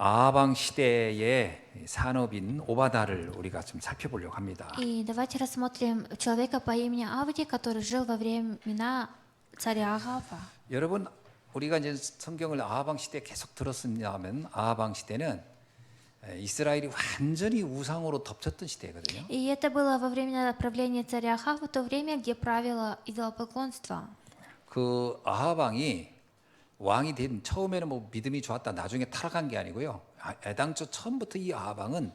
아방 시대의 산업인 오바다를 우리가 좀 살펴보려고 합니다. И давайте рассмотрим человека по имени Авди, который жил во времена царя Ахава. 여러분, 우리가 이제 성경을 아방 시대 계속 들었으면 아방 시대는 이스라엘이 완전히 우상으로 덮쳤던 시대거든요. И это было во время правления царя Ахава, то время, где правило идолопоклонство. 그 아하방이 왕이 된 처음에는 뭐 믿음이 좋았다 나중에 타락한 게 아니고요. 애당초 처음부터 이 아하방은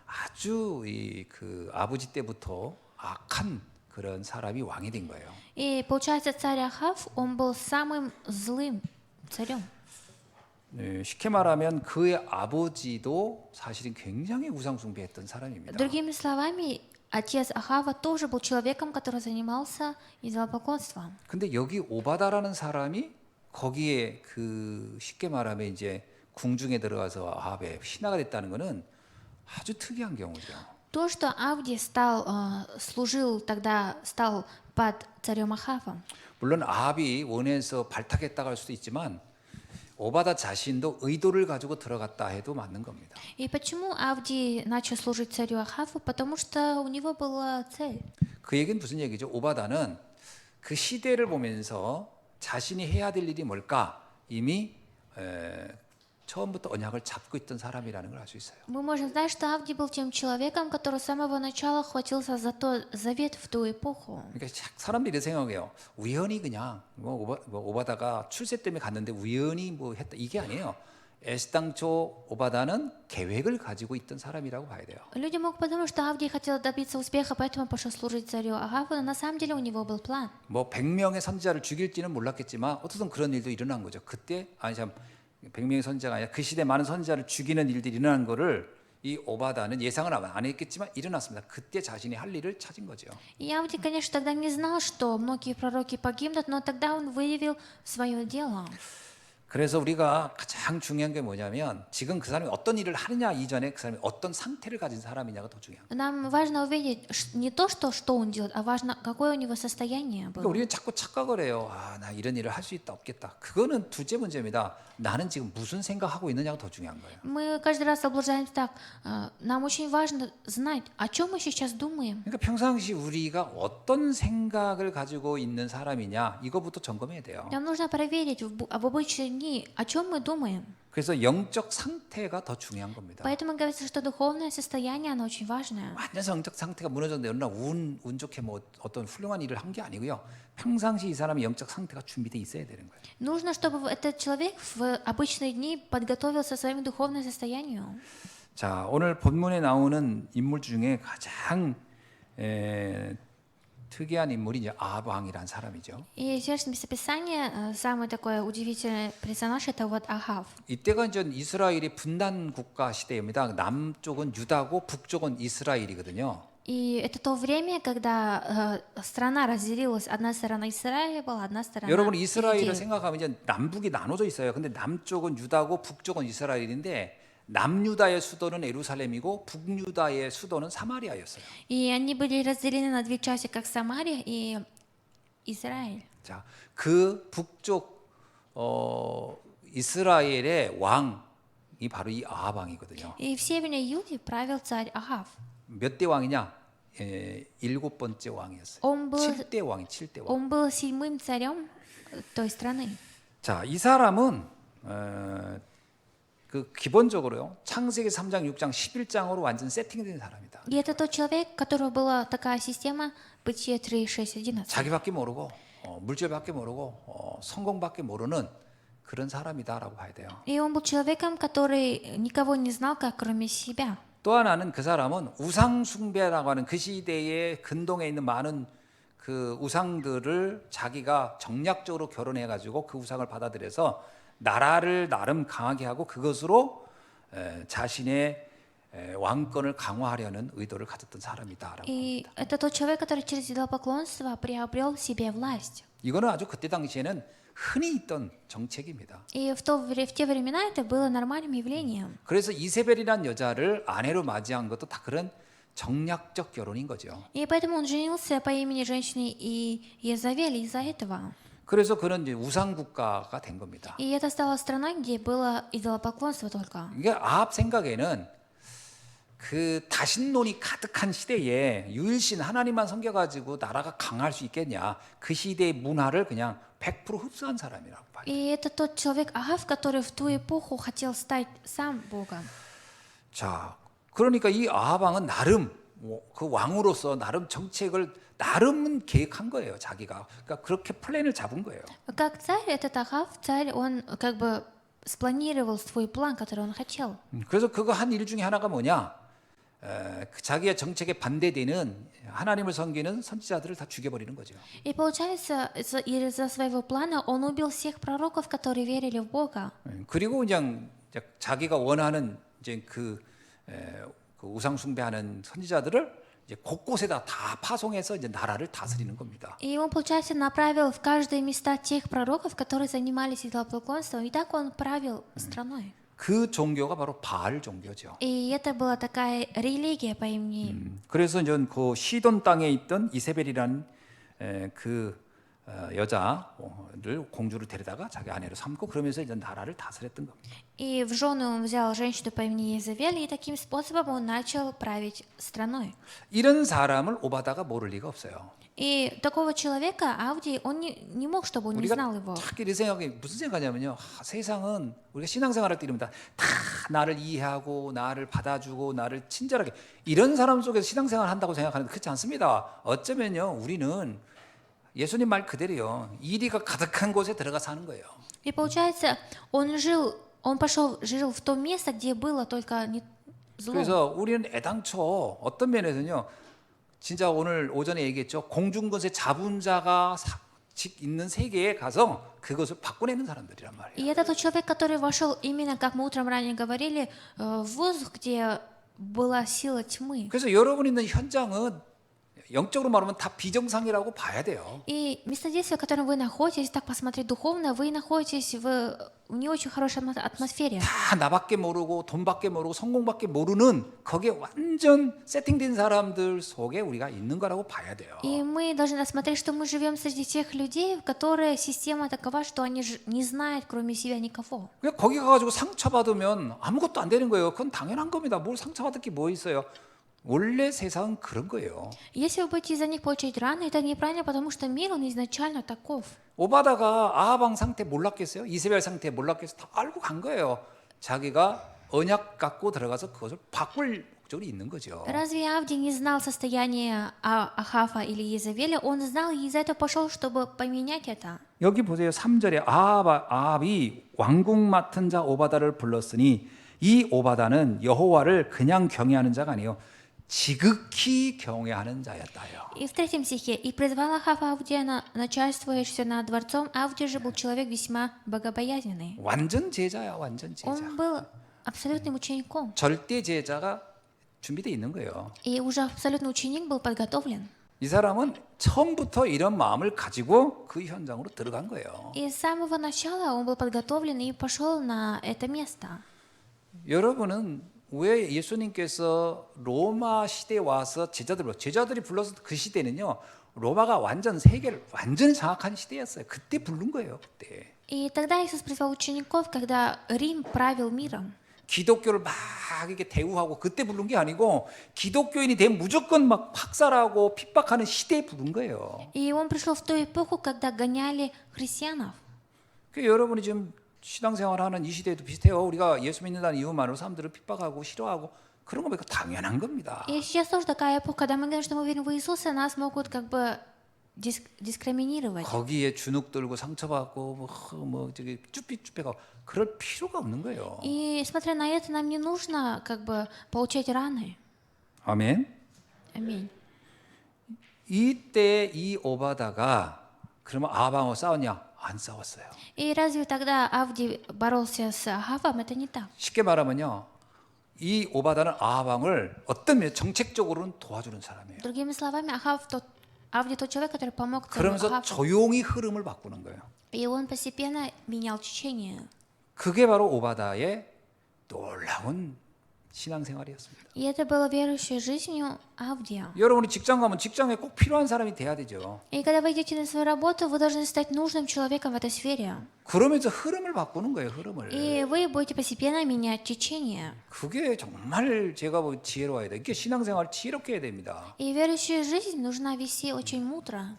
아주 그 아버지 때부터 악한 그런 사람이 왕이 된 거예요. И получается, царь Ахав, он был самым злым царем. 쉽게 말하면 그의 아버지도 사실은 굉장히 우상 숭배했던 사람입니다. Другими словами, отец Ахава тоже был человеком, который занимался идолопоклонством. 근데 여기 오바다라는 사람이 거기에 그 쉽게 말하면 이제 궁중에 들어가서 아합의 신하가 됐다는 것은 아주 특이한 경우죠. То, что Авди служил тогда, стал под царем Ахавом. 물론 아합이 원해서 발탁했다고 할 수도 있지만 오바다 자신도 의도를 가지고 들어갔다 해도 맞는 겁니다. И почему Авди начал служить царю Ахаву? Потому что у него была цель. 그 얘기는 무슨 얘기죠? 오바다는 그 시대를 보면서 자신이 해야 될 일이 뭘까 이미 처음부터 언약을 잡고 있던 사람이라는 걸 알 수 있어요. Мы можем знать, что Авди был тем человеком, который с самого начала хватился за тот завет в ту эпоху. 그러니까 사람들이 생각해요. 우연히 그냥 오바다가 출세 때문에 갔는데 우연히 뭐 했다 이게 아니에요. 애당초 오바다는 계획을 가지고 있던 사람이라고 봐야 돼요. Люди могут подумать, что Авдий хотел добиться успеха, поэтому пошел служить царю Ахаву, но на самом деле у него был план. 뭐 100명의 선지자를 죽일지는 몰랐겠지만 어쨌든 그런 일도 일어난 거죠. 그때 아니 참 100명의 선지자가 아니라 그 시대 많은 선지자를 죽이는 일들이 일어난 거를 이 오바다는 예상을 안 했겠지만 일어났습니다. 그때 자신이 할 일을 찾은 거죠. И Авдий, конечно, тогда не знал, что многие пророки погибнут, но тогда он выявил свое дело. 그래서 우리가 가장 중요한 게 뭐냐면 지금 그 사람이 어떤 일을 하느냐 이전에 그 사람이 어떤 상태를 가진 사람이냐가 더 중요한 거예요. Нам важно увидеть не то, что он делает, а важно, какое у него состояние 그러니까 было. 우리는 자꾸 착각을 해요. 나 이런 일을 할 수 있다 없겠다. 그거는 둘째 문제입니다. 나는 지금 무슨 생각하고 있느냐가 더 중요한 거예요. Мы каждый раз заблуждаемся так. Нам очень важно знать, о чем мы сейчас думаем. 그러니까 평상시 우리가 어떤 생각을 가지고 있는 사람이냐 이거부터 점검해야 돼요. Нам нужно проверить в обычные дни, о чем мы думаем. 그래서 영적 상태가 더 중요한 겁니다. Поэтому говорится, что духовное состояние, оно очень важное. 완전 영적 상태가 무너졌는데 어느 날 운 좋게 뭐 어떤 훌륭한 일을 한 게 아니고요. 평상시 이 사람의 영적 상태가 준비돼 있어야 되는 거예요. Нужно, чтобы этот человек в обычные дни подготовился своему духовному состоянию. 자, 오늘 본문에 나오는 인물 중에 가장 특이한 인물이 이제 아합왕이라는 사람이죠. И здесь местописание, самый такой удивительный персонаж, это вот Ахав. 이때가 이제 이스라엘이 분단 국가 시대입니다. 남쪽은 유다고 북쪽은 이스라엘이거든요. И это то время, когда страна разделилась. Одна сторона Израиля была, одна сторона 여러분 이스라엘을 Иудеи. 생각하면 이제 남북이 나눠져 있어요. 근데 남쪽은 유다고 북쪽은 이스라엘인데 남유다의 수도는 예루살렘이고 북유다의 수도는 사마리아였어요. И они были разделены на две части, как Самария и Израиль. 자, 그 북쪽 이스라엘의 왕이 바로 이 아합 왕이거든요. И в Северной Иуде правил царь Ахав. 몇 대 왕이냐? 7번째 왕이었어요. Он был 7대 왕이 7대 왕. Он был седьмым царем той страны. 자, 이 사람은 그 기본적으로요. 창세기 3장, 6장, 11장으로 완전 세팅된 사람이다. И это тот человек, у которого была такая система Бытие 3, 6, 11. 자기밖에 모르고 물질밖에 모르고 성공밖에 모르는 그런 사람이다라고 봐야 돼요. И он был человеком, который никого не знал, как кроме себя. 또 하나는 그 사람은 우상 숭배라고 하는 그 시대에 근동에 있는 많은 그 우상들을 자기가 정략적으로 결혼해 가지고 그 우상을 받아들여서 나라를 나름 강하게 하고 그것으로 자신의 왕권을 강화하려는 의도를 가졌던 사람이다라고 И 합니다. это тот человек, который через идолопоклонство приобрел себе власть. 이거는 아주 그때 당시에는 흔히 있던 정책입니다. И в те времена это было нормальным явлением. 그래서 이세벨이라는 여자를 아내로 맞이한 것도 다 그런 정략적 결혼인 거죠. И поэтому он женился по имени женщины и Иезавель из-за этого. 그래서 그는 이제 우상 국가가 된 겁니다. И это стало страной, где было идолопоклонство только. 이게 아합 생각에는 그 다신론이 가득한 시대에 유일신 하나님만 섬겨가지고 나라가 강할 수 있겠냐? 그 시대의 문화를 그냥 100% 흡수한 사람이라고 봐요. И это тот человек Ахав, который в ту эпоху хотел стать сам Богом. 자, 그러니까 이 아합 왕은 나름 그 왕으로서 나름 정책을 나름은 계획한 거예요, 자기가. 그러니까 그렇게 플랜을 잡은 거예요. Как царь, этот Ахав, царь, он как бы спланировал свой план, который он хотел. 그래서 그거 한 일 중에 하나가 뭐냐? 그 자기의 정책에 반대되는 하나님을 섬기는 선지자들을 다 죽여버리는 거죠. И получается, из-за своего плана он убил всех пророков, которые верили в Бога. 그리고 그냥 자기가 원하는 이제 그 우상 숭배하는 선지자들을 이제 곳곳에다 다 파송해서 이제 나라를 다스리는 겁니다. И он, получается, направил в каждые места тех пророков, которые занимались идолопоклонством. И так он правил страной. 그 종교가 바로 바알 종교죠. И это была такая религия по имени. 그래서 이제 그 시돈 땅에 있던 이세벨이라는 그 여자를 공주를 데려다가 자기 아내로 삼고 그러면서 이제 나라를 다스렸던 겁니다. И в жены он взял женщину по имени Иезавель, и таким способом он начал править страной. 이런 사람을 오바다가 모를 리가 없어요. И такого человека Авдий, он не мог, чтобы он не знал 우리가 его. 자꾸 이 생각이 무슨 생각하냐면요. 세상은 우리가 신앙생활할 때 이러면 다 나를 이해하고 나를 받아주고 나를 친절하게 이런 사람 속에서 신앙생활 한다고 생각하는데 그렇지 않습니다. 어쩌면요 우리는 예수님 말 그대로요. 이리가 가득한 곳에 들어가 사는 거예요. И получается, он пошел, жил в то место, где было только зло. 그래서 우리는 애당초 어떤 면에서는요. 진짜 오늘 오전에 얘기했죠. 공중것에 잡은 자가 있는 세계에 가서 그것을 바꿔내는 사람들이란 말이에요. И это тот человек, который вошел именно, как мы утром ранее говорили, в воздух, где была сила тьмы. 그래서 여러분 있는 현장은 영적으로 말하면 다 비정상이라고 봐야 돼요. И место действия, в котором вы находитесь, так посмотреть духовно, вы находитесь в не очень хорошей атмосфере. 다 나밖에 모르고 돈밖에 모르고 성공밖에 모르는 거기에 완전 세팅된 사람들 속에 우리가 있는 거라고 봐야 돼요. И мы должны рассмотреть, что мы живем среди тех людей, в которые система такова, что они не знают, кроме себя, никого. 그냥 거기 가가지고 상처받으면 아무것도 안 되는 거예요. 그건 당연한 겁니다. 뭘 상처받을 게 뭐 있어요. 원래 세상은 그런 거예요. Если вы будете из-за них получать раны, это неправильно, потому что мир, он изначально таков. 오바다가 아하방 상태 몰랐겠어요? 이세벨 상태 몰랐겠어요? 다 알고 간 거예요. 자기가 언약 갖고 들어가서 그것을 바꿀 목적이 있는 거죠. Разве Авдий не знал состояние Ахава или Иезавеля? Он знал и из-за этого пошел, чтобы поменять это. 여기 보세요. 3절에 아합이 왕궁 맡은 자 오바다를 불렀으니 이 오바다는 여호와를 그냥 경외하는 자가 아니요 지극히 경외하는 자였다요. И в 3 стихе. «И призвал Ахав Авдия, начальствующего над дворцом. Авдий же был человек весьма богобоязненный». 완전 제자야, 완전 제자. Он был абсолютным учеником. 절대 제자가 준비되어 있는 거예요. И уже абсолютный ученик был подготовлен. 이 사람은 처음부터 이런 마음을 가지고 그 현장으로 들어간 거예요. И с самого начала он был подготовлен и пошел на это место. 여러분은 왜 예수님께서 로마 시대에 와서 제자들이 불러서 그 시대는요 로마가 완전 세계를 완전 장악한 시대였어요. 그때 부른 거예요. 그때. И тогда Иисус призвал учеников, когда Рим правил миром. 기독교를 막 이렇게 대우하고 그때 부른 게 아니고 기독교인이 되면 무조건 막 학살하고 핍박하는 시대에 부른 거예요. И он пришел в ту эпоху, когда гоняли христианов. 그 여러분이 지금 신앙생활하는 이 시대에도 비슷해요. 우리가 예수 믿는다는 이유만으로 사람들을 핍박하고 싫어하고 그런 거 보니까 당연한 겁니다. И сейчас тоже такая эпоха, когда мы говорим, что мы верим в Иисуса, нас могут как бы дискриминировать. 거기에 주눅 들고 상처받고 뭐 저기 쭈삣쭈삣하고 그럴 필요가 없는 거예요. И смотря на это, нам не нужно как бы получать раны. 아멘. Аминь. 이때 이 오바다가 그러면 아방하고 싸웠냐? 안 싸웠어요. И разве тогда Авдий боролся с Ахавом? Это не так. 쉽게 말하면요. 이 오바다는 아방을 어떤 면 정책적으로는 도와주는 사람이에요. Другими словами, Авдий тот человек, который помог царю 그러면서 Ахаву. 조용히 흐름을 바꾸는 거예요. И он постепенно менял течение. 그게 바로 오바다의 놀라운 신앙생활이었습니다. И это было верующей жизнью Авдия. 여러분이 직장 가면 직장에 꼭 필요한 사람이 돼야 되죠. И когда вы идете на свою работу, вы должны стать нужным человеком в этой сфере. 그러면서 흐름을 바꾸는 거예요, 흐름을. И вы будете постепенно менять течение. 그게 정말 제가 보기 지혜로워야 돼. 이게 신앙생활 지혜롭게 해야 됩니다. И верующую жизнь нужно вести очень мудро.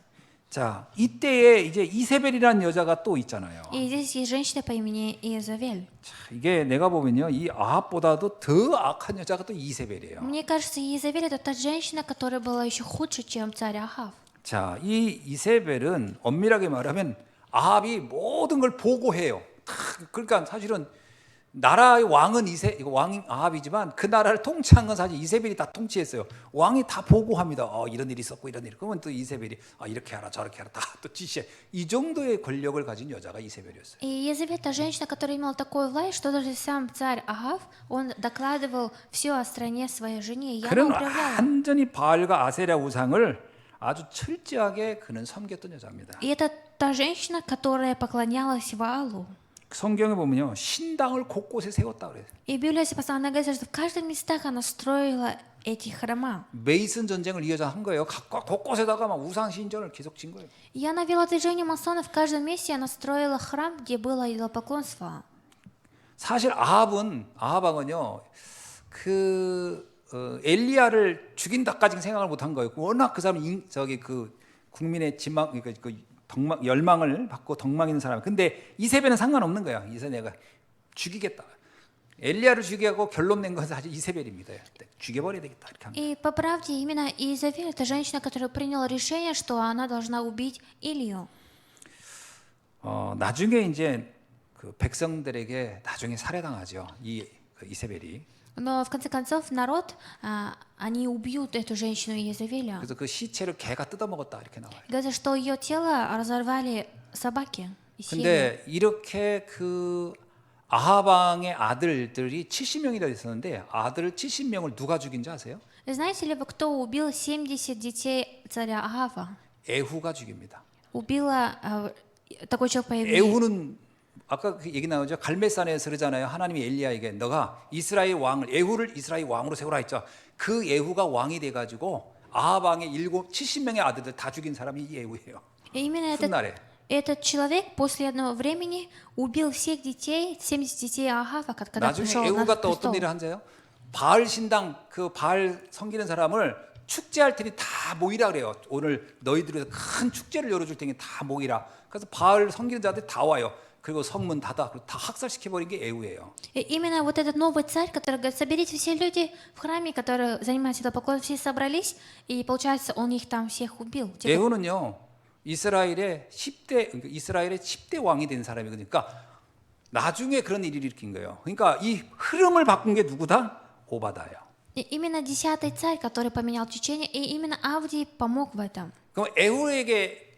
자, 이때에 이제 이세벨이라는 여자가 또 있잖아요. И здесь есть женщина по имени Иезавель. 자, 이게 내가 보면요, 이 아합보다도 더 악한 여자가 또 이세벨이에요. Мне кажется, Иезавель это та женщина, которая была еще худше, чем царь Ахав. 자, 이 이세벨은 엄밀하게 말하면 아합이 모든 걸 보고해요. 그러니까 사실은 나라의 왕은 왕 아합이지만 그 나라를 통치한 건 사실 이세벨이 다 통치했어요. 왕이 다 보고합니다. 이런 일이 있었고 이런 일. 그러면 또 이세벨이 이렇게 하라 저렇게 하라 다 또 지시해. 이 정도의 권력을 가진 여자가 이세벨이었어요. И Иезавель та женщина, которая имела такую власть, что даже сам царь Ахав, он докладывал все о стране своей жене, и она 그는 управляла. 완전히 바알과 아세라 우상을 아주 철저하게 그는 섬겼던 여자입니다. И это та женщина, которая поклонялась Ваалу. 성경에 보면요, 신당을 곳곳에 세웠다 그래요. И Библия постоянно говорит, что в каждом местах она строила эти храма. 메이슨 전쟁을 이 여자 한 거예요. 각각 곳곳에다가 막 우상 신전을 계속 진 거예요. И она вела движение масонов, в каждом месте она строила храм, где было идолопоклонство. 사실 아합 왕은요, 엘리야를 죽인다까지 생각을 못한 거예요. 워낙 그 사람이 그 국민의 진망, 열망을 받고 덕망 있는 사람. 근데 이세벨은 상관없는 거야. 내가 죽이겠다. 엘리야를 죽이고 결론 낸 것은 사실 이세벨입니다. 죽여버려야 되겠다 이렇게 합니다. И по правде именно Иезавель это женщина, которая приняла решение, что она должна убить Илью. 나중에 이제 그 백성들에게 나중에 살해당하죠. 그 이세벨이. Но в конце концов народ, они убьют эту женщину Иезавеля. 그래서 그 시체를 개가 뜯어먹었다 이렇게 나와요. Говорят, что ее тело разорвали собаки и съели. 근데 이렇게 그 아합 왕의 아들들이 70명이나 있었는데 아들 70명을 누가 죽인지 아세요? Знаете ли вы, кто убил 70 детей царя Ахава? 에후가 죽입니다. Убила такой человек по имени 에후는 아까 그 얘기 나오죠. 갈멜산에서 그러잖아요. 하나님이 엘리야에게 너가 이스라엘 왕을 에후를 이스라엘 왕으로 세우라 했죠. 그 에후가 왕이 돼 가지고 아합 왕의 70명의 아들들 다 죽인 사람이 이 에후예요. И именно 훗날에. этот человек после одного времени убил всех детей, 70 детей Ахава, когда 나중에 пришел на 에후가 또 어떤 престол. 일을 한대요? 바알 신당 그 바알 섬기는 사람을 축제할 테니 다 모이라 그래요. 오늘 너희들에서 큰 축제를 열어줄 테니 다 모이라. 그래서 바알 섬기는 자들 다 와요. 그리고 성문 닫아 다 학살시켜 버린 게 에후예요. И именно вот этот новый царь, который говорит, соберите все люди в храме, которые занимаются идолопоклонством, все собрались, и получается, он их там всех убил. 에후는요 이스라엘의 10대 왕이 된 사람이거든요. 그러니까 나중에 그런 일을 일으킨 거예요. 그러니까 이 흐름을 바꾼 게 누구다? 오바다예요. И именно 10-й царь, который поменял течение, и именно Авдий помог в этом. 그럼 에후에게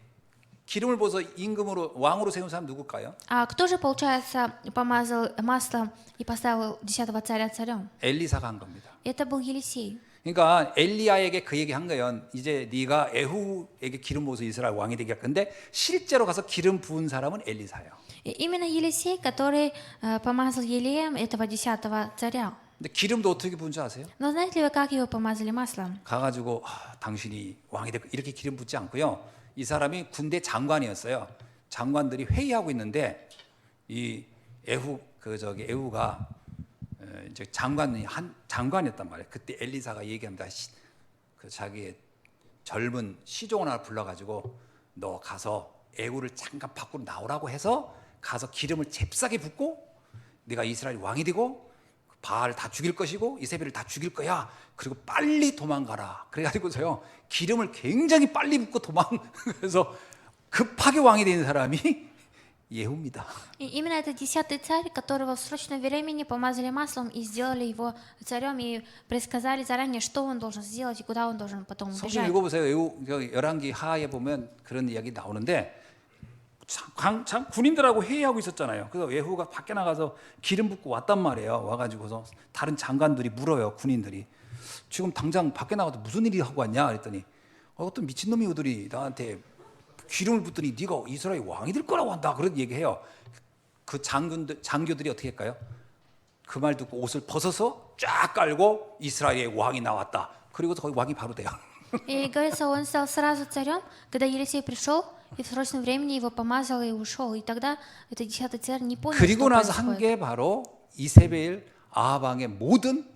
기름을 부어서 임금으로 왕으로 세운 사람 누굴까요? А кто же, получается, помазал маслом и поставил 10-го царя царем? 엘리사가 한 겁니다. Это был Елисей. 그러니까 엘리야에게 그 얘기 한 거예요. 이제 네가 에후에게 기름 부어서 이스라엘 왕이 되겠다. 근데 실제로 가서 기름 부은 사람은 엘리사예요. И именно Елисей, который помазал Елеем этого 10-го царя. 근데 기름도 어떻게 부은 줄 아세요? Но знаете ли вы, как его помазали маслом? 가가지고 당신이 왕이 되고 이렇게 기름 붓지 않고요. 이 사람이 군대 장관이었어요. 장관들이 회의하고 있는데 이 에후가 이제 장관이었단 말이에요. 그때 엘리사가 얘기합니다. 그 자기의 젊은 시종을 하나 불러가지고 너 가서 에후를 잠깐 밖으로 나오라고 해서 가서 기름을 잽싸게 붓고 네가 이스라엘 왕이 되고 바알 다 죽일 것이고 이세벨을 다 죽일 거야. 그리고 빨리 도망가라. 그래가지고서요 기름을 굉장히 빨리 붓고 그래서 급하게 왕이 된 사람이 예후입니다. И именно этот 10-й царь, которого в срочном времени помазали маслом и сделали его царем, и предсказали заранее, что он должен сделать и куда он должен потом 성경 убежать. 읽어보세요. 열왕기 하하에 보면 그런 이야기 나오는데 참 군인들하고 회의하고 있었잖아요. 그래서 예후가 밖에 나가서 기름 붓고 왔단 말이에요. 와가지고서 다른 장관들이 물어요. 군인들이 지금 당장 밖에 나가서 무슨 일이 하고 왔냐 그랬더니 어떤 미친놈이들이 나한테 기름을 붓더니 네가 이스라엘 왕이 될 거라고 한다 그런 얘기해요. 그 장교들이 어떻게 할까요? 그 말 듣고 옷을 벗어서 쫙 깔고 이스라엘의 왕이 나왔다. 그리고 거기 왕이 바로 돼요. И говорится, он стал сразу царем, когда Елисей пришел, и в срочном времени его помазал и ушел. И тогда этот 10-й царь не понял, 그리고 что 나서 한 происходит. 게 바로 이세벨 아합 왕의 모든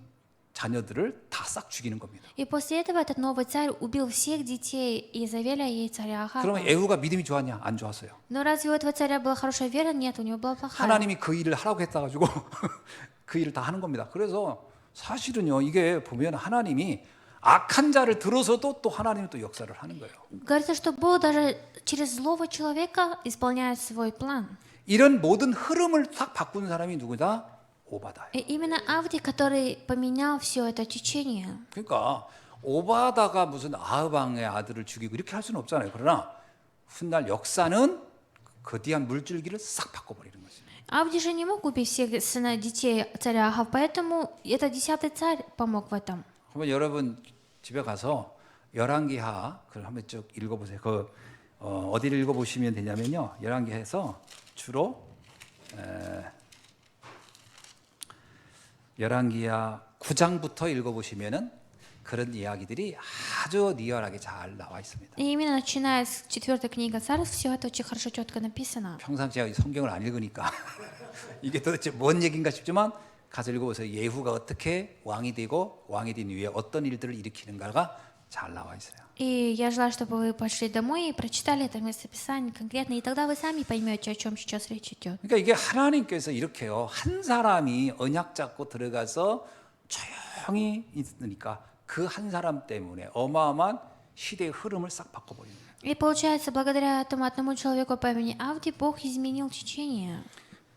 자녀들을 다 싹 죽이는 겁니다. И после этого этот новый царь убил всех детей Иезавеля и царя Ахава. 그러면 에후가 믿음이 좋았냐? 안 좋았어요. Но разве у этого царя была хорошая вера? Нет, у него была плохая. 하나님이 그 일을 하라고 했다 가지고 그 일을 다 하는 겁니다. 그래서 사실은요, 이게 보면 하나님이 악한 자를 들어서도 또 하나님은 또 역사를 하는 거예요. Говорится, что Бог даже через злого человека исполняет свой план. 이런 모든 흐름을 싹 바꾼 사람이 누구다? 오바다예요. И именно Авдий, который поменял все это течение. 그러니까 오바다가 무슨 아합 왕의 아들을 죽이고 이렇게 할 수는 없잖아요. 그러나 훗날 역사는 거대한 물줄기를 싹 바꿔버리는 거죠. Авдий же не мог убить всех детей царя Ахав, поэтому этот 10-й царь помог в этом. 그러면 여러분 집에 가서 열왕기하 그걸 한번 쭉 읽어보세요. 어디를 읽어보시면 되냐면요, 열왕기하에서 주로 열왕기하 9장부터 읽어보시면은 그런 이야기들이 아주 리얼하게 잘 나와 있습니다. И именно начиная с 4-й книги Царств, все это очень хорошо, четко написано. 평상시에 성경을 안 읽으니까 이게 도대체 뭔 얘기인가 싶지만 가서 읽어보세요. 예후가 어떻게 왕이 되고 왕이 된 이후에 어떤 일들을 일으키는가가 잘 나와 있어요. И я желаю, чтобы вы пошли домой и прочитали это местописание конкретно, и тогда вы сами поймете, о чем сейчас речь идет. 그러니까 이게 하나님께서 이렇게요, 한 사람이 언약 잡고 들어가서 조용히 있으니까 그 한 사람 때문에 어마어마한 시대의 흐름을 싹 바꿔버리는 거예요. И получается, благодаря этому одному человеку по имени Авдий, Бог изменил течение.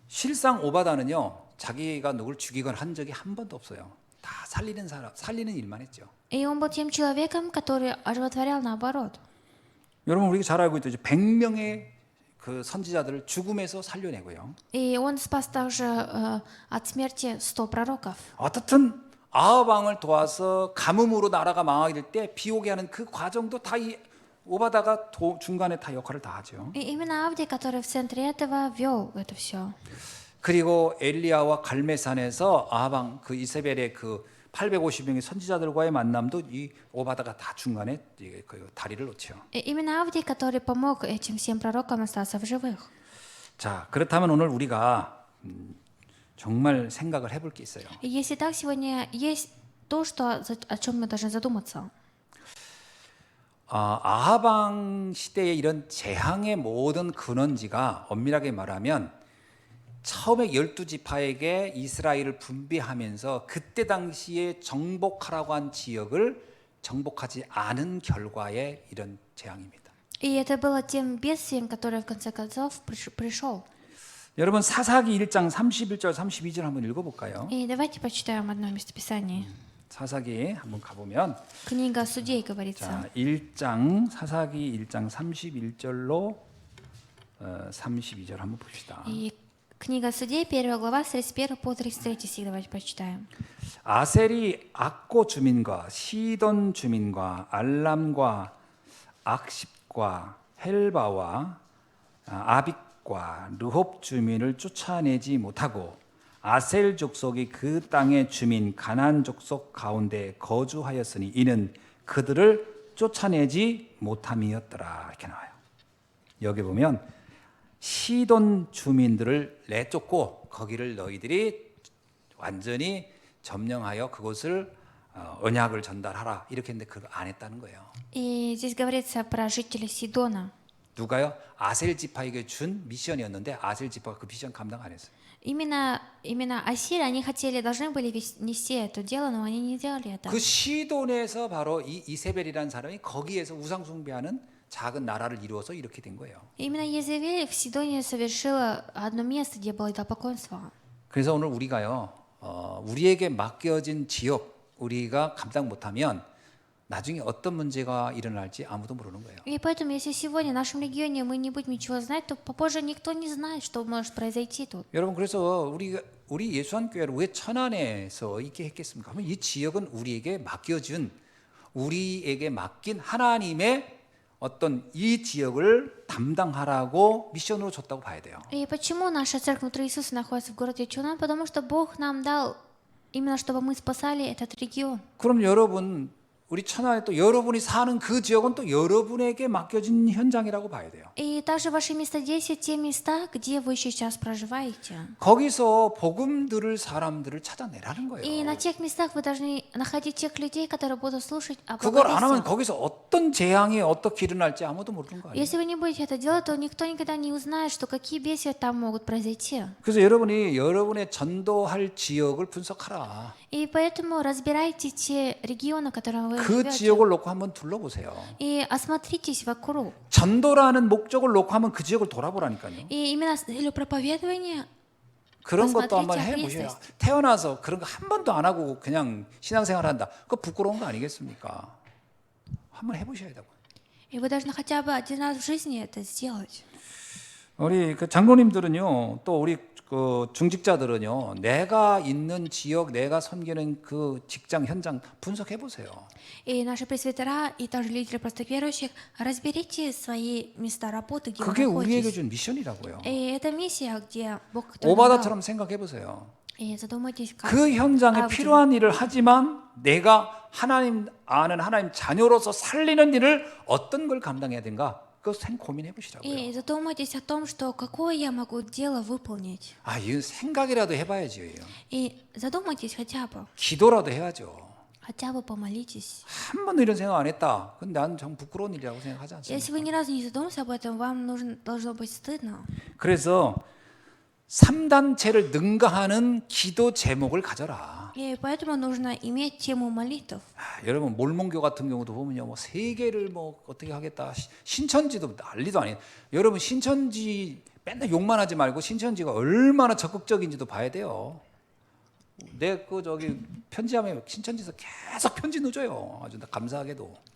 실상 오바다는요, 자기가 누굴 죽이건 한 적이 한 번도 없어요. 다 살리는 일만 했죠. И он был тем человеком, который оживотворял наоборот. 여러분, 우리가 잘 알고 있죠. 100명의 그 선지자들을 죽음에서 살려내고요. И он спас также от смерти 100 пророков. 어떻든 아합 왕을 도와서 가뭄으로 나라가 망하게 될 때 비오게 하는 그 과정도 다 이 오바다가 중간에 다 역할을 다 하죠. И именно Авдий, который в центре этого вел это все. 그리고 엘리야와 갈멜산에서 아합 왕 그 이세벨의 그 850명의 선지자들과의 만남도 이 오바다가 다 중간에 그 다리를 놓죠. И именно Авдий, который помог этим всем пророкам остаться в живых. 자, 그렇다면 오늘 우리가 정말 생각을 해볼 게 있어요. И если так, сегодня есть то, о чем мы должны задуматься. 아합 왕 시대의 이런 재앙의 모든 근원지가 엄밀하게 말하면 처음에 12지파에게 이스라엘을 분배하면서 그때 당시에 정복하라고 한 지역을 정복하지 않은 결과의 이런 재앙입니다. И это было тем бедствием, которое в конце концов пришел. 여러분 사사기 1장 31절 32절 한번 읽어볼까요? И давайте почитаем одно местописание. 사사기 한번 가보면 Книга Судей говорится. 자 1장 사사기 1장 31절로 32절 한번 봅시다. И книга Судей, 1 глава, с 31 по 33 стих, давайте прочитаем. 아셀이 악고 주민과 시돈 주민과 알람과 악십과 헬바와 아빅과 르홉 주민을 쫓아내지 못하고 아셀 족속이 그 땅의 주민 가나안 족속 가운데 거주하였으니 이는 그들을 쫓아내지 못함이었더라. 이렇게 나와요. 여기 보면 시돈 주민들을 내쫓고 거기를 너희들이 완전히 점령하여 그곳을 언약을 전달하라 이렇게 했는데 그걸 안 했다는 거예요. И здесь говорится про жителей Сидона. 누가요? 아셀 지파에게 준 미션이었는데 아셀 지파가 그 미션 감당 안 했어요. Именно Ассирия, они должны были нести это дело, но они не делали это. 그 시돈에서 바로 이 이세벨이라는 사람이 거기에서 우상 숭배하는 작은 나라를 이루어서 이렇게 된 거예요. Именно Иезавель в Сидоне совершила одно место, где было идолопоклонство. 그래서 오늘 우리가요, 우리에게 맡겨진 지역 우리가 감당 못하면 나중에 어떤 문제가 일어날지 아무도 모르는 거예요. И поэтому, если сегодня в нашем регионе мы не будем ничего знать, то попозже никто не знает, что может произойти тут. 여러분 그래서 우리 예수한 교회를 왜 천안에서 있게 했겠습니까? 이 지역은 우리에게 맡긴 하나님의 어떤 이 지역을 담당하라고 미션으로 줬다고 봐야 돼요. И почему наша церковь внутри Иисуса находится в городе Чунан? Потому что Бог нам дал именно, чтобы мы спасали этот регион. 그럼 여러분 우리 천안에 또 여러분이 사는 그 지역은 또 여러분에게 맡겨진 현장이라고 봐야 돼요. И также ваше место здесь и те места, где вы сейчас проживаете. 거기서 복음 들을 사람들을 찾아내라는 И 거예요. на тех местах вы должны находить тех людей, которые будут слушать о 그걸 안 하면 благовестии. 거기서 어떤 재앙이 어떻게 일어날지 아무도 모르는 거 아니에요. Если вы не будете это делать, то никто никогда не узнает, что какие бедствия там могут произойти. 그래서 여러분이 여러분의 전도할 지역을 분석하라. И поэтому разбирайте те регионы, в которых вы 그 живете. 지역을 놓고 한번 둘러보세요. И осмотритесь вокруг. 전도라는 목적을 놓고 한번 그 지역을 돌아보라니까요. И именно с целью проповедования 그런 것도 한번 посмотрите 해보셔요. окрестность. 태어나서 그런 거 한 번도 안 하고 그냥 신앙생활 한다. 그거 부끄러운 거 아니겠습니까? 한번 해보셔야 되고. И вы должны хотя бы один раз в жизни это сделать. 우리 그 장로님들은요, 또 우리 그 중직자들은요, 내가 있는 지역, 내가 섬기는 그 직장 현장 분석해 보세요. И наши пресвитера, и также лидеры просто верующих, разберите свои места работы, где 그게 вы 우리에게 находитесь. 준 미션이라고요. И это миссия, где Бог который нам дал. 오바다처럼 생각해 보세요. И задумайтесь, как 그 현장에 아버지. 필요한 일을 하지만 내가 하나님 아는 하나님 자녀로서 살리는 일을 어떤 걸 감당해야 되는가? 그거 생 고민해 보시라고요. И задумайтесь о том, что какое я могу дело выполнить. 아, 이 생각이라도 해봐야죠. И задумайтесь хотя бы, 기도라도 해야죠. хотя бы помолитесь. 한 번도 이런 생각 안 했다. 근데 난 정 부끄러운 일이라고 생각하지 않습니다. Если вы ни разу не задумались об этом, вам должно быть стыдно. 그래서 3단체를 능가하는 기도 제목을 가져라. И поэтому нужно иметь тему молитв. 아, 여러분 몰몬교 같은 경우도 보면요, 뭐 세계를 뭐 어떻게 하겠다, 신천지도 난리도 아니에요. 여러분 신천지 맨날 욕만 하지 말고 신천지가 얼마나 적극적인지도 봐야 돼요. 내 그 저기 편지하면 신천지에서 계속 편지 넣어줘요. 아주 감사하게도.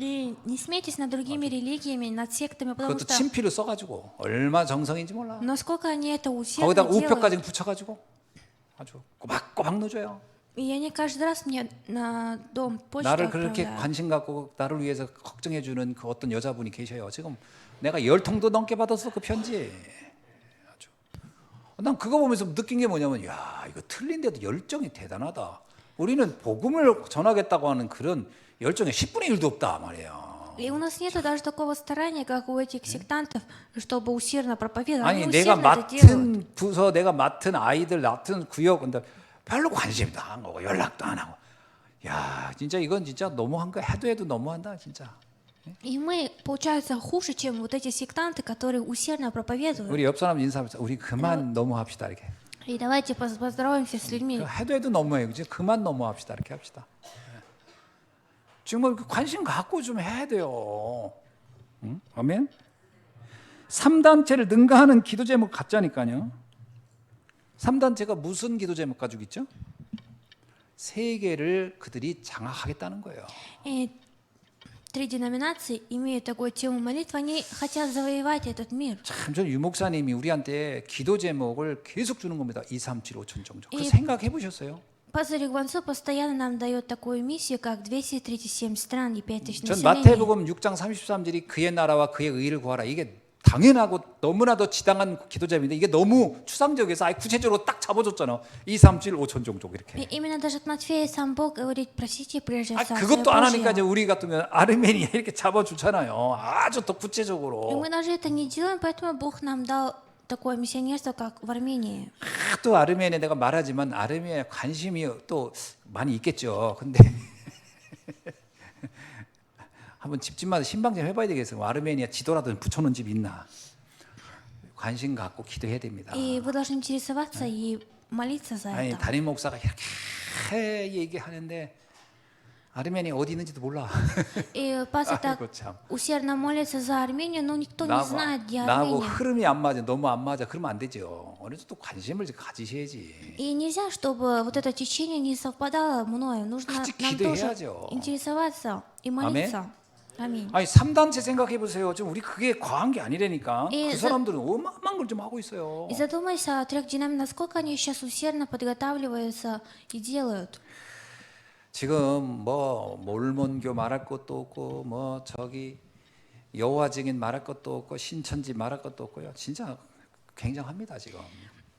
И не смейтесь над другими религиями, над сектами, потому 그것도 что 친필로 써가지고 얼마 정성인지 몰라. насколько они это усердно 거기다 делают. 우표까지 붙여가지고 아주 꼬박꼬박 넣어줘요. И они каждый раз мне на дом почту 나를 그렇게 отправляют. 관심 갖고 나를 위해서 걱정해주는 그 어떤 여자분이 계셔요. 지금 내가 10통도 넘게 받았어 그 편지. 아주. 난 그거 보면서 느낀 게 뭐냐면, 야, 이거 틀린데도 열정이 대단하다. 우리는 복음을 전하겠다고 하는 그런 열정에 10분의 1도 없다 말이에요. И у нас нет даже такого старания, как у этих сектантов, чтобы усердно проповедовать. 아니 Они 내가 усердно это делают. 맡은 부서, 내가 맡은 아이들, 맡은 구역, 근데 별로 관심도 안 가고 연락도 안 하고. 야, 진짜 이건 진짜 너무한 거야. 해도 너무한다 진짜. И мы, получается, хуже, чем вот эти сектанты, которые усердно проповедуют. 우리 옆 사람 인사하면서 우리 그만 너무합시다 이렇게. И давайте поздороваемся с людьми. 해도 너무해요. 그지? 그만 너무합시다 이렇게 합시다. 정말 관심 갖고 좀 해야 돼요. 응? 아멘. 3단체를 능가하는 기도 제목 갖자니까요. 3단체가 무슨 기도 제목 가지고 있죠? 세계를 그들이 장악하겠다는 거예요. И три деноминации имеют такую тему молитвы, они хотят завоевать этот мир. 참, 전 유목사님이 우리한테 기도 제목을 계속 주는 겁니다. 2, 3, 7, 5천 정도. 그 이- 생각해 보셨어요? Пастор Гвансо постоянно нам дает такую миссию, как 237 стран и 5000 전 населения. 마태복음 6장 33절이 그의 나라와 그의 의를 구하라. 이게 당연하고 너무나도 지당한 기도 제목인데 이게 너무 추상적이어서 아예 구체적으로 딱 잡아줬잖아. 2, 3, 7, 5천 정도 이렇게. И именно даже от Матфея сам Бог говорит, просите прежде 아, Царствие 그것도 안 하니까 이제 Божие. 우리 같으면 아르메니아 이렇게 잡아주잖아요. 아주 더 И 구체적으로. мы даже это не делаем, поэтому Бог нам дал такое миссионерство, как в Армении. 또 아르메니아 내가 말하지만 아르메니아 관심이 또 많이 있겠죠. 근데 한번 집집마다 신방 좀 해봐야 되겠어요. 아르메니아 지도라도 붙여놓은 집 있나? 관심 갖고 기도해야 됩니다. И вы должны интересоваться и молиться за 아니 это. 담임 목사가 이렇게 얘기하는데 아르메니아 어디 있는지도 몰라. И пастор так 아이고 참. усердно молится за Армению, но никто не знает, где 나하고 Армения. 흐름이 안 맞아, 너무 안 맞아. 그러면 안 되죠. 어느 정도 관심을 가지셔야지. И нельзя, чтобы вот это течение не совпадало мною. Нужно 같이 нам тоже 기도해야죠. интересоваться и молиться. Аминь. 아니 3단체 생각해 보세요. 지금 우리 그게 과한 게 아니라니까. 예, 그 사람들은 어마어마한 걸 좀 하고 있어요. И задумайся о трех динамиках, насколько они сейчас усердно подготавливаются и делают. 지금 뭐 몰몬교 말할 것도 없고 뭐 저기 여호와 증인 말할 것도 없고 신천지 말할 것도 없고요. 진짜 굉장합니다 지금.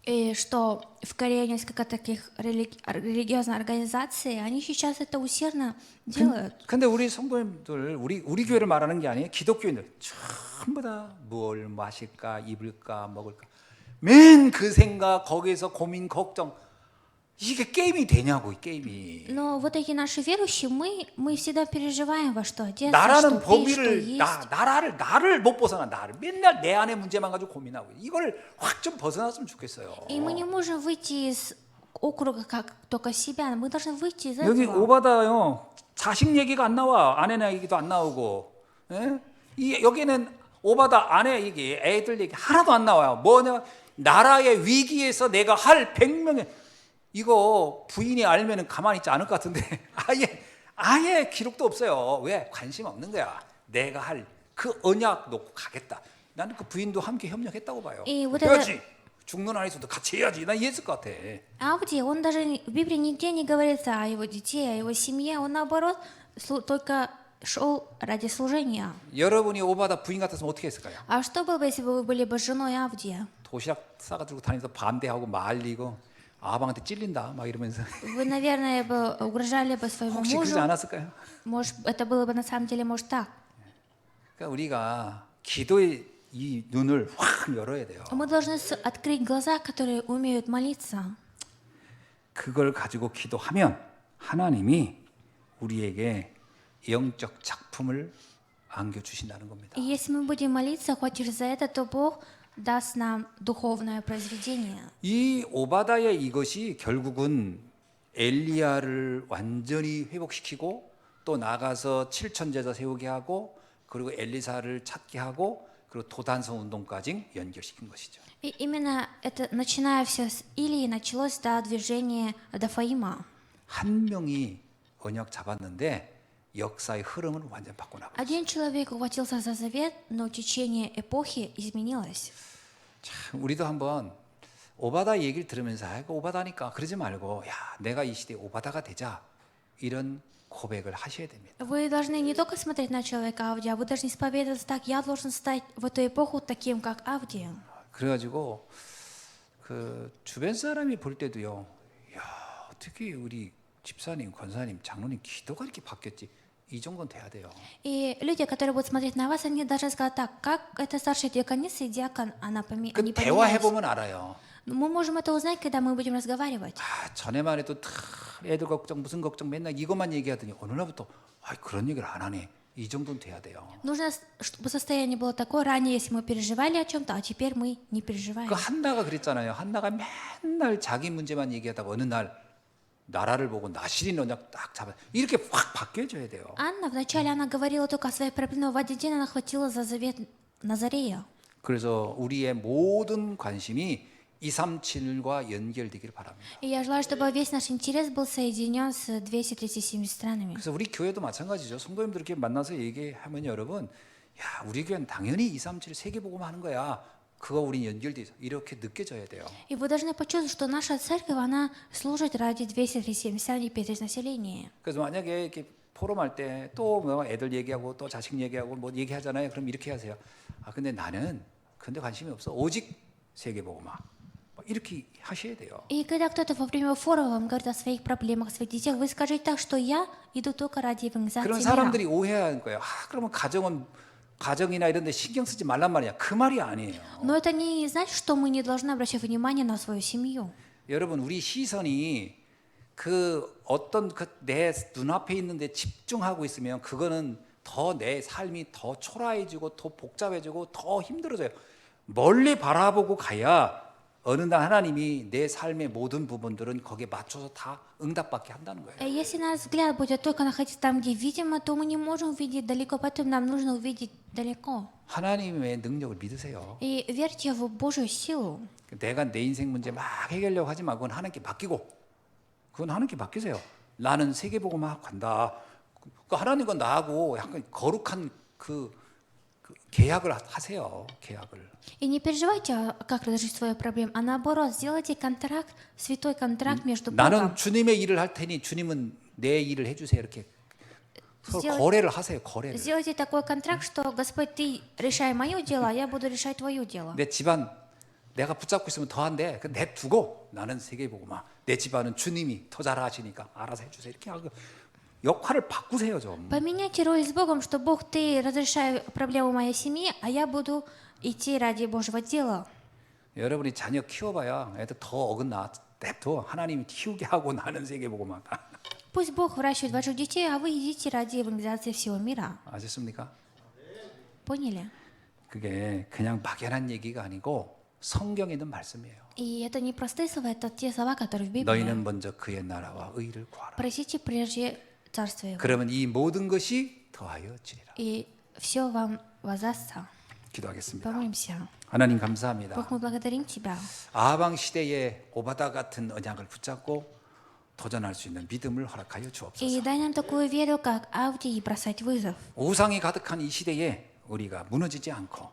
И что в Корее несколько таких религиозных организаций, они сейчас это усердно делают. 근데 우리 성도님들, 우리 교회를 말하는 게 아니에요. 기독교인들 전부 다 뭘 마실까, 입을까, 먹을까, 맨 그 생각, 거기에서 고민, 걱정. 이게 게임이 되냐고, 이 게임이. Но вот эти наши верующие, мы всегда переживаем, во что одеться, 나라는 что пить, что 범위를 есть. 나를 못 벗어나. 나를 맨날 내 안의 문제만 가지고 고민하고 이걸 확 좀 벗어났으면 좋겠어요. И мы не можем выйти из округа как только себя, мы должны выйти из 여기 этого. 오바다요. 자식 얘기가 안 나와. 아내 얘기도 안 나오고. 예? 여기는 오바다 아내 얘기, 애들 얘기 하나도 안 나와요. 뭐냐? 나라의 위기에서 내가 할 100명의 이거 부인이 알면은 가만히 있지 않을 것 같은데 아예 기록도 없어요. 왜? 관심 없는 거야. 내가 할 그 언약 놓고 가겠다. 나는 그 부인도 함께 협력했다고 봐요. 해야지. 죽는 안에서도 같이 해야지. 난 이해했을 것 같아. Авдий, он даже в Библии нигде не говорится о его детей, о его семье, он наоборот только шел ради служения. 여러분이 오바다 부인 같았으면 어떻게 했을까요? А что было бы, если бы вы были бы женой Авдия? 도시락 싸가지고 다니면서 반대하고 말리고 아방한테 찔린다 막 이러면서 Вы, наверное, бы угрожали бы своему 혹시 그러지 мужу. 않았을까요? Может, это было бы на самом деле, может, так. 그러니까 우리가 기도의 이 눈을 확 열어야 돼요. Мы должны открыть глаза, которые умеют молиться. 그걸 가지고 기도하면 하나님이 우리에게 영적 작품을 안겨주신다는 겁니다. И если мы будем молиться хоть через это, то Бог даст нам духовное произведение. 이 오바다의 이것이 결국은 엘리야를 완전히 회복시키고 또 나가서 7천 제자 세우게 하고 그리고 엘리사를 찾게 하고 그리고 도단성 운동까지 연결시킨 것이죠. И именно это, начиная все с Илии, началось движение Дафаима. 한 명이 언약 잡았는데 역사의 흐름을 완전 바꿔나가요. Один человек ухватился за завет, но течение эпохи изменилось. 참 우리도 한번 오바다 얘기를 들으면서 아이고 오바다니까 그러지 말고 야 내가 이 시대에 오바다가 되자 이런 고백을 하셔야 됩니다. Вы должны не только смотреть на человека Авдия, вы должны исповедоваться так, я должен стать в эту эпоху таким, как Авдия. 그래가지고 그 주변 사람이 볼 때도요. 야 어떻게 우리 집사님, 권사님, 장로님 기도가 이렇게 바뀌었지? 이 정도는 돼야 돼요. И люди, которые будут смотреть на вас, они должны сказать так, как эта старшая диакониса и диакон, 그 они 대화해 поменялись. 보면 알아요. Мы можем это узнать, когда мы будем разговаривать. 아 전에만 해도 다 애들 걱정 무슨 걱정 맨날 이것만 얘기하더니 어느 날부터 아 그런 얘기를 안 하네. 이 정도는 돼야 돼요. Нужно, чтобы состояние было такое ранее, если мы переживали о чем-то, а теперь мы не переживаем. 그 한나가 그랬잖아요. 한나가 맨날 자기 문제만 얘기하다가 어느 날 나라를 보고 나시린 언약 딱 잡아 이렇게 확 바뀌어져야 돼요. Анна, вначале она говорила только о своей проблеме, в один день она хватила за завет Назарея. 그래서 우리의 모든 관심이 237과 연결되기를 바랍니다. И я желаю, чтобы весь наш интерес был соединен с 237 странами. 그래서 우리 교회도 마찬가지죠. 성도님들 이렇게 만나서 얘기하면 여러분, 야 우리 교회는 당연히 237 세계복음 하는 거야. 그거 우리 연결돼 있어. 이렇게 느껴져야 돼요. И вы должны почувствовать, что наша церковь, она служит ради 237 стран и перед населения. 그래서 만약에 이렇게 포럼할 때 또 뭐 애들 얘기하고 또 자식 얘기하고 뭐 얘기하잖아요. 그럼 이렇게 하세요. 아 근데 나는 근데 관심이 없어. 오직 세계복음화. 이렇게 하셔야 돼요. И когда кто-то во время форума вам говорит о своих проблемах, о своих детях, вы скажите так, что я иду только ради евангелизации 그런 мира. 사람들이 오해하는 거예요. 아 그러면 가정이나 이런 데 신경 쓰지 말란 말이야. 그 말이 아니에요. Но это не значит, что мы не должны обращать внимание на свою семью. 여러분 우리 시선이 그 어떤 그 내 눈앞에 있는데 집중하고 있으면 그거는 더 내 삶이 더 초라해지고 더 복잡해지고 더 힘들어져요. 멀리 바라보고 가야 어느 날 하나님이 내 삶의 모든 부분들은 거기에 맞춰서 다 응답받게 한다는 거예요. Если наш взгляд будет только находиться там, где видимо, то мы не можем увидеть далеко, поэтому нам нужно увидеть далеко. 하나님의 능력을 믿으세요. И верьте в Божью силу. 내가 내 인생 문제 막 해결하려고 하지 말고 그건 하나님께 맡기고 그건 하나님께 맡기세요. 나는 세계복음화 간다. 그 하나님과 나하고 약간 거룩한 그 계약을 하세요. 계약을. И не переживайте, как разрешить свою проблему, а наоборот, сделайте контракт, святой контракт между Богом. 나는 주님의 일을 할 테니 주님은 내 일을 해주세요. 이렇게 서로 сделать- 거래를 하세요. 거래를. Сделайте такой контракт, что Господь, ты решай мое дело, а я буду решать твое дело. 내 집안 내가 붙잡고 있으면 더한데 그 내 두고 나는 세계 보고 막 내 집안은 주님이 더 잘하시니까 알아서 해주세요. 이렇게 하고 역할을 바꾸세요 좀. Поменяйте роль с Богом, что Бог, ты разрешай проблему моей семьи, а я буду идти ради Божьего дела. 여러분이 자녀 키워봐야 애들 더 어긋나. 냅둬. 하나님이 키우게 하고 나는 세계 보고 막. Пусть Бог выращивает ваших детей, а вы идите ради евангелизации всего мира. 아셨습니까? Поняли? 그게 그냥 막연한 얘기가 아니고 성경에 있는 말씀이에요. И это не простые слова, это те слова, которые в Библии. 너희는 먼저 그의 나라와 의를 구하라. Просите прежде Царство Его, 그러면 이 모든 것이 더하여 지리라. и все вам воздастся. 기도하겠습니다. Помолимся. 하나님 감사합니다. Бог, мы благодарим Тебя. 아방 시대에 오바다 같은 언약을 붙잡고 도전할 수 있는 믿음을 허락하여 И 주옵소서. дай нам такую веру, как Авди, и бросать вызов. 우상이 가득한 이 시대에 우리가 무너지지 않고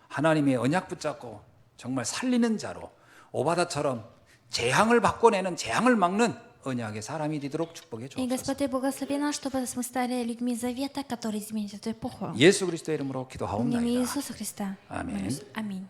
하나님의 언약 붙잡고 정말 살리는 자로 오바다처럼 재앙을 바꿔내는 재앙을 막는 언약의 사람이 되도록 축복해 И, 주옵소서. Господь, Ты благослови нас, чтобы мы стали людьми завета, которые изменят эту эпоху. 예수 그리스도의 이름으로 В имя 기도하옵나이다. Иисуса Христа. Аминь. Молюсь. Аминь.